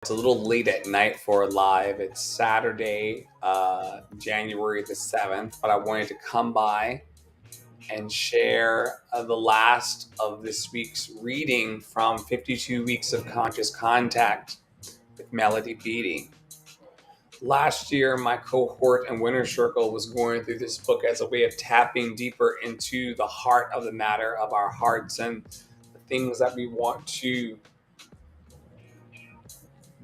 It's a little late at night for live. It's Saturday, January the 7th, but I wanted to come by and share the last of this week's reading from 52 Weeks of Conscious Contact with Melody Beattie. Last year, my cohort and Winner Circle was going through this book as a way of tapping deeper into the heart of the matter of our hearts and the things that we want to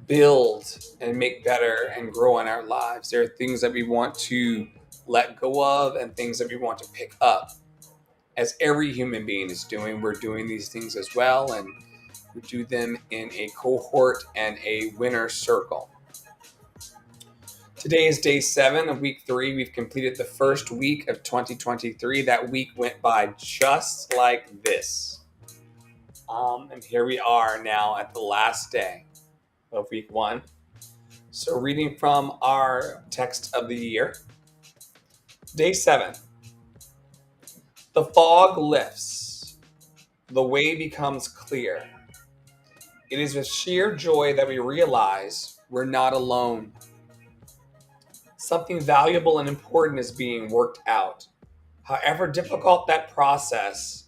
build and make better and grow in our lives. There are things that we want to let go of and things that we want to pick up. As every human being is doing, we're doing these things as well, and we do them in a cohort and a winner circle. Today is day 7 of week 3. We've completed the first week of 2023. That week went by just like this. And here we are now at the last day of week 1. So reading from our text of the year. Day 7. The fog lifts. The way becomes clear. It is with sheer joy that we realize we're not alone. Something valuable and important is being worked out. However difficult that process,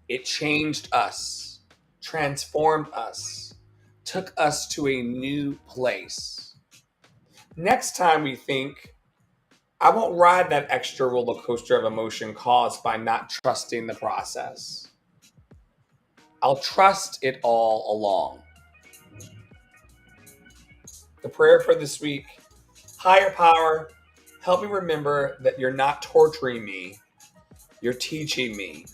it changed us, transformed us, took us to a new place. Next time we think, I won't ride that extra roller coaster of emotion caused by not trusting the process. I'll trust it all along. The prayer for this week: higher power, help me remember that you're not torturing me, you're teaching me.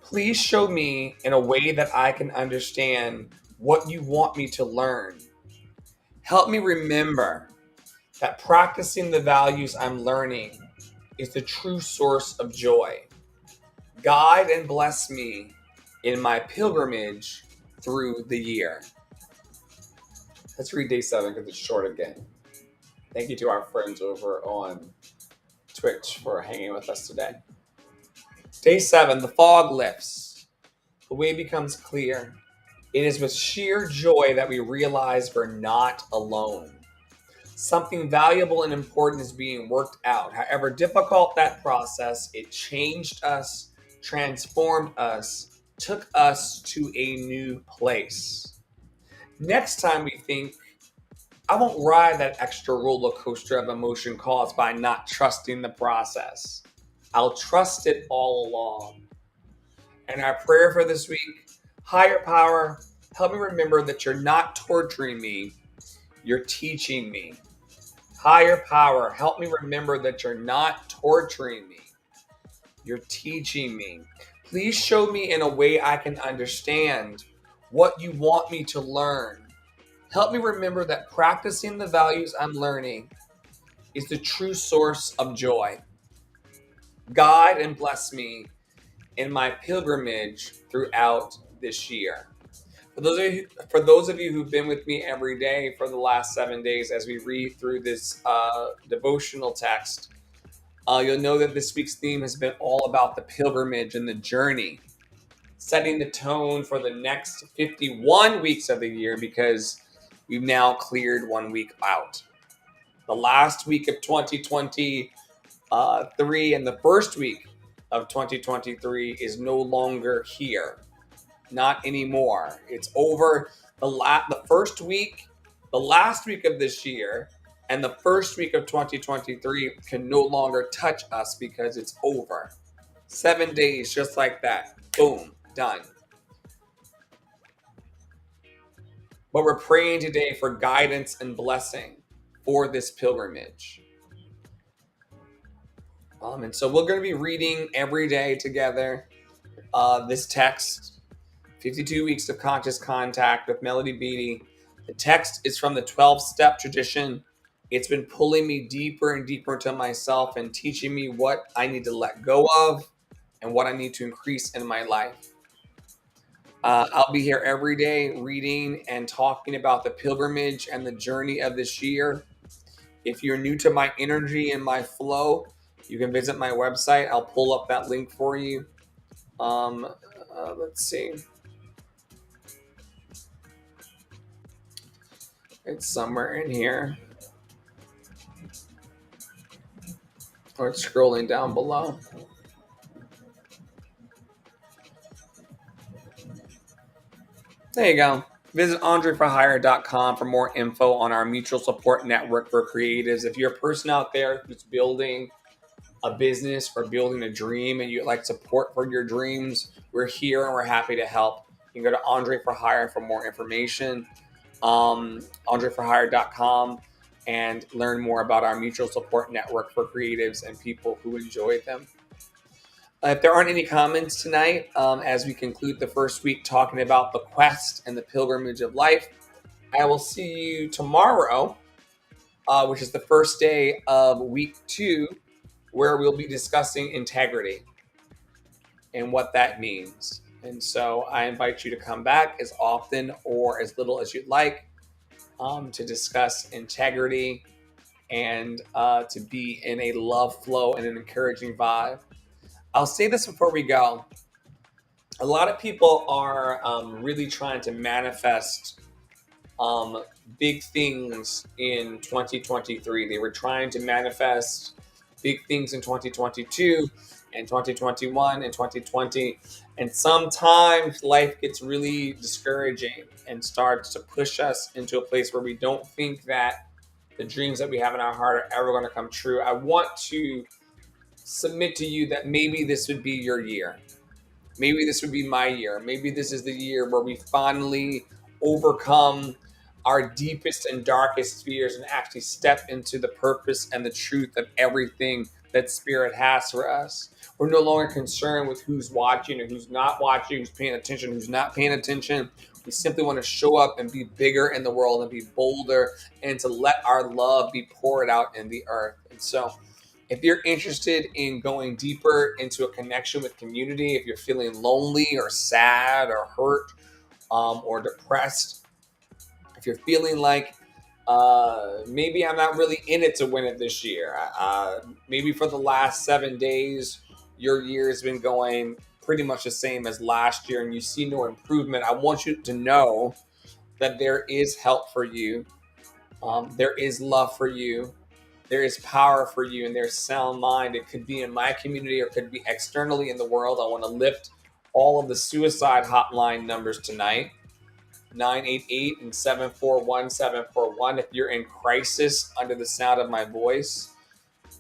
Please show me in a way that I can understand what you want me to learn. Help me remember that practicing the values I'm learning is the true source of joy. Guide and bless me in my pilgrimage through the year. Let's read day 7 because it's short again. Thank you to our friends over on Twitch for hanging with us today. Day 7, the fog lifts. The way becomes clear. It is with sheer joy that we realize we're not alone. Something valuable and important is being worked out. However difficult that process, it changed us, transformed us, took us to a new place. Next time we think, I won't ride that extra roller coaster of emotion caused by not trusting the process. I'll trust it all along. And our prayer for this week: higher power, help me remember that you're not torturing me, you're teaching me. Higher power, help me remember that you're not torturing me, you're teaching me. Please show me in a way I can understand what you want me to learn. Help me remember that practicing the values I'm learning is the true source of joy. Guide and bless me in my pilgrimage throughout this year. For those of you who've been with me every day for the last 7 days as we read through this devotional text, you'll know that this week's theme has been all about the pilgrimage and the journey, setting the tone for the next 51 weeks of the year because we've now cleared 1 week out. The last week of 2023 and the first week of 2023 is no longer here. Not anymore. It's over. The last week of this year and the first week of 2023 can no longer touch us because it's over. 7 days, just like that. Boom, done. But we're praying today for guidance and blessing for this pilgrimage. And so we're going to be reading every day together this text, 52 Weeks of Conscious Contact with Melody Beattie. The text is from the 12-step tradition. It's been pulling me deeper and deeper into myself and teaching me what I need to let go of and what I need to increase in my life. I'll be here every day reading and talking about the pilgrimage and the journey of this year. If you're new to my energy and my flow, you can visit my website. I'll pull up that link for you. Let's see. It's somewhere in here. Or it's scrolling down below. There you go. Visit andreforhire.com for more info on our mutual support network for creatives. If you're a person out there who's building a business or building a dream and you'd like support for your dreams, we're here and we're happy to help. You can go to Andre for Hire for more information, andreforhire.com, and learn more about our mutual support network for creatives and people who enjoy them. If there aren't any comments tonight, as we conclude the first week talking about the quest and the pilgrimage of life, I will see you tomorrow, which is the first day of week 2, where we'll be discussing integrity and what that means. And so I invite you to come back as often or as little as you'd like to discuss integrity and to be in a love flow and an encouraging vibe. I'll say this before we go. A lot of people are really trying to manifest big things in 2023. They were trying to manifest big things in 2022 and 2021 and 2020. And sometimes life gets really discouraging and starts to push us into a place where we don't think that the dreams that we have in our heart are ever going to come true. I want to submit to you that maybe this would be your year. Maybe this would be my year. Maybe this is the year where we finally overcome our deepest and darkest fears and actually step into the purpose and the truth of everything that Spirit has for us. We're no longer concerned with who's watching or who's not watching, who's paying attention, who's not paying attention. We simply want to show up and be bigger in the world and be bolder and to let our love be poured out in the earth. And so if you're interested in going deeper into a connection with community, if you're feeling lonely or sad or hurt or depressed, if you're feeling like maybe I'm not really in it to win it this year, maybe for the last 7 days, your year has been going pretty much the same as last year and you see no improvement, I want you to know that there is help for you. There is love for you. There is power for you and there's sound mind. It could be in my community or it could be externally in the world. I want to lift all of the suicide hotline numbers tonight. 988 and 741-741. If you're in crisis under the sound of my voice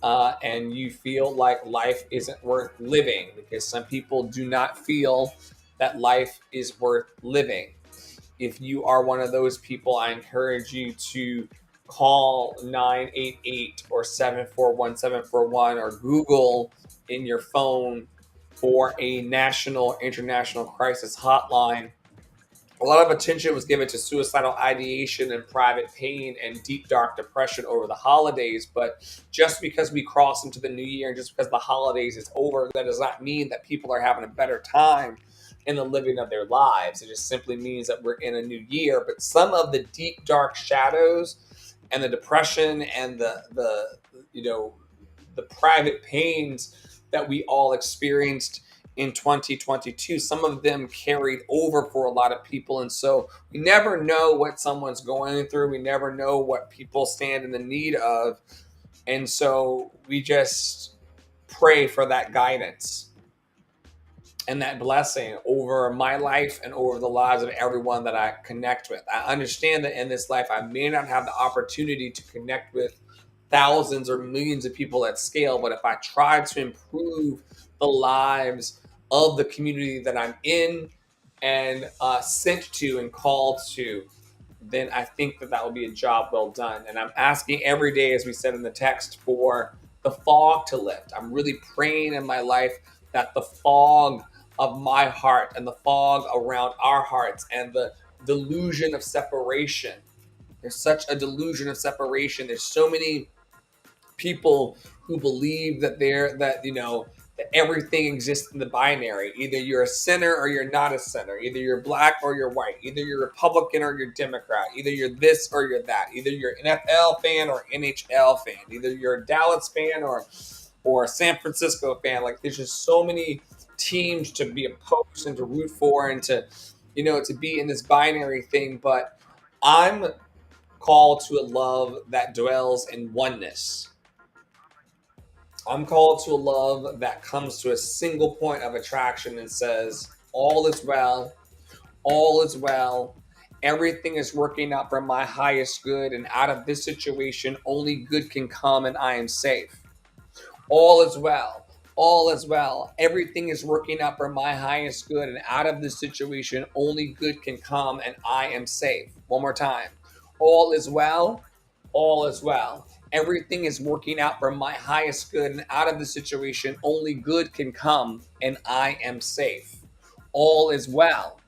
and you feel like life isn't worth living, because some people do not feel that life is worth living. If you are one of those people, I encourage you to call 988 or 741-741 or Google in your phone for a national or international crisis hotline. A lot of attention was given to suicidal ideation and private pain and deep, dark depression over the holidays. But just because we cross into the new year and just because the holidays is over, that does not mean that people are having a better time in the living of their lives. It just simply means that we're in a new year. But some of the deep, dark shadows and the depression and the private pains that we all experienced in 2022, some of them carried over for a lot of people. And so we never know what someone's going through. We never know what people stand in the need of. And so we just pray for that guidance and that blessing over my life and over the lives of everyone that I connect with. I understand that in this life, I may not have the opportunity to connect with thousands or millions of people at scale, but if I try to improve the lives of the community that I'm in and sent to and called to, then I think that will be a job well done. And I'm asking every day, as we said in the text, for the fog to lift. I'm really praying in my life that the fog of my heart and the fog around our hearts and the delusion of separation. There's such a delusion of separation. There's so many people who believe that that everything exists in the binary. Either you're a sinner or you're not a sinner. Either you're black or you're white. Either you're Republican or you're Democrat. Either you're this or you're that. Either you're an NFL fan or NHL fan. Either you're a Dallas fan or a San Francisco fan. Like, there's just so many teams to be opposed and to root for and to be in this binary thing. But I'm called to a love that dwells in oneness. I'm called to a love that comes to a single point of attraction and says, all is well, all is well. Everything is working out for my highest good, and out of this situation, only good can come, and I am safe. All is well. All is well. Everything is working out for my highest good, and out of this situation, only good can come, and I am safe. One more time. All is well. All is well. Everything is working out for my highest good, and out of the situation, only good can come, and I am safe. All is well.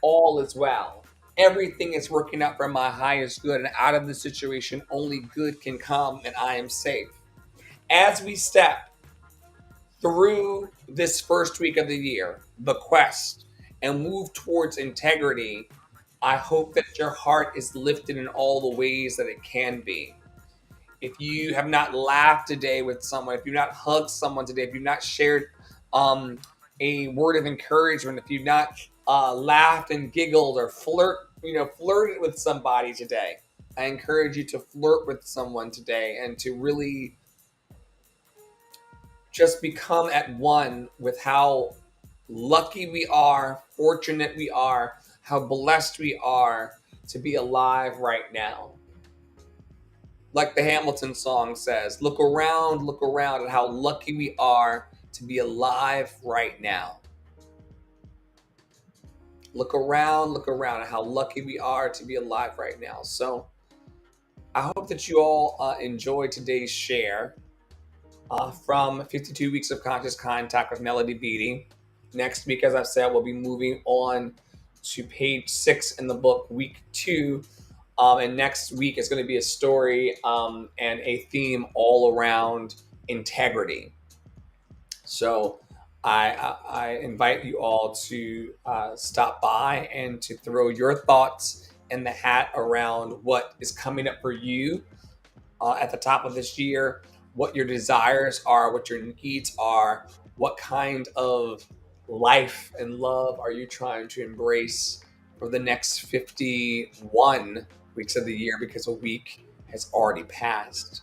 All is well. Everything is working out for my highest good, and out of the situation, only good can come, and I am safe. As we step through this first week of the year, the quest, and move towards integrity, I hope that your heart is lifted in all the ways that it can be. If you have not laughed today with someone, if you've not hugged someone today, if you've not shared a word of encouragement, if you've not laughed and giggled or flirted with somebody today, I encourage you to flirt with someone today and to really just become at one with how lucky we are, fortunate we are, how blessed we are to be alive right now. Like the Hamilton song says, look around at how lucky we are to be alive right now. Look around at how lucky we are to be alive right now. So I hope that you all enjoyed today's share from 52 Weeks of Conscious Contact with Melody Beattie. Next week, as I said, we'll be moving on to page 6 in the book, week 2. And next week is going to be a story and a theme all around integrity. So I invite you all to stop by and to throw your thoughts in the hat around what is coming up for you at the top of this year, what your desires are, what your needs are, what kind of life and love are you trying to embrace for the next 51 weeks of the year, because a week has already passed.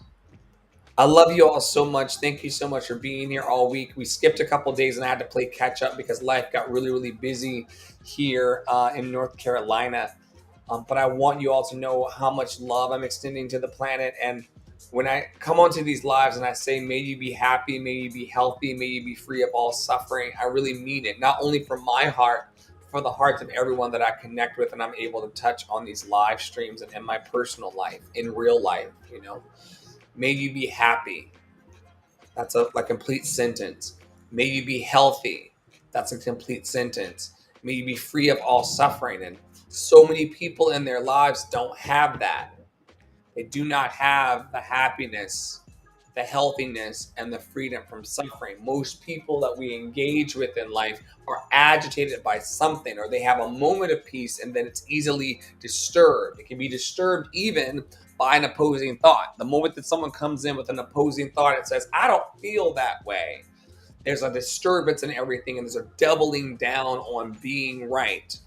I love you all so much. Thank you so much for being here all week. We skipped a couple days and I had to play catch up because life got really, really busy here in North Carolina. But I want you all to know how much love I'm extending to the planet. And when I come onto these lives and I say, may you be happy, may you be healthy, may you be free of all suffering, I really mean it. Not only from my heart, for the hearts of everyone that I connect with and I'm able to touch on these live streams and in my personal life, in real life, May you be happy. That's a complete sentence. May you be healthy. That's a complete sentence. May you be free of all suffering. And so many people in their lives don't have that. They do not have the happiness, the healthiness, and the freedom from suffering. Most people that we engage with in life are agitated by something, or they have a moment of peace and then it's easily disturbed. It can be disturbed even by an opposing thought. The moment that someone comes in with an opposing thought, it says, I don't feel that way. There's a disturbance in everything, and there's a doubling down on being right.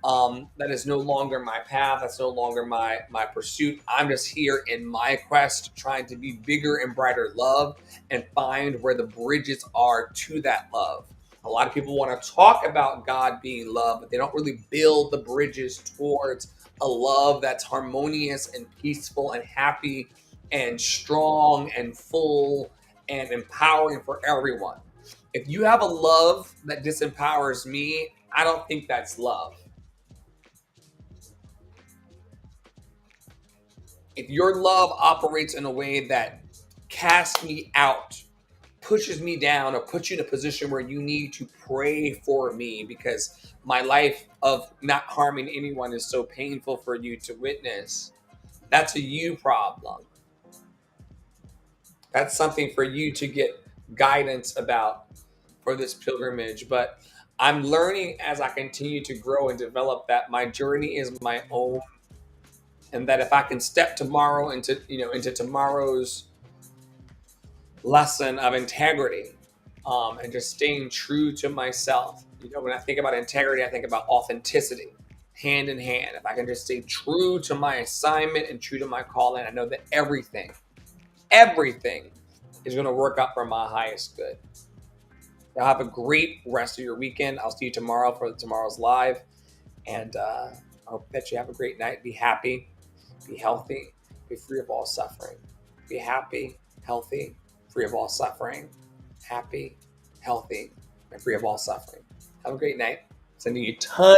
That is no longer my path. That's no longer my pursuit. I'm just here in my quest, trying to be bigger and brighter love and find where the bridges are to that love. A lot of people want to talk about God being love, but they don't really build the bridges towards a love that's harmonious and peaceful and happy and strong and full and empowering for everyone. If you have a love that disempowers me, I don't think that's love. If your love operates in a way that casts me out, pushes me down, or puts you in a position where you need to pray for me because my life of not harming anyone is so painful for you to witness, that's a you problem. That's something for you to get guidance about for this pilgrimage. But I'm learning as I continue to grow and develop that my journey is my own, and that if I can step tomorrow into tomorrow's lesson of integrity, and just staying true to myself. When I think about integrity, I think about authenticity. hand in hand. If I can just stay true to my assignment and true to my calling, I know that everything is going to work out for my highest good. Now have a great rest of your weekend. I'll see you tomorrow for tomorrow's live. And I hope that you have a great night. Be happy, be healthy, be free of all suffering. Be happy, healthy, free of all suffering. Happy, healthy, and free of all suffering. Have a great night. Sending you tons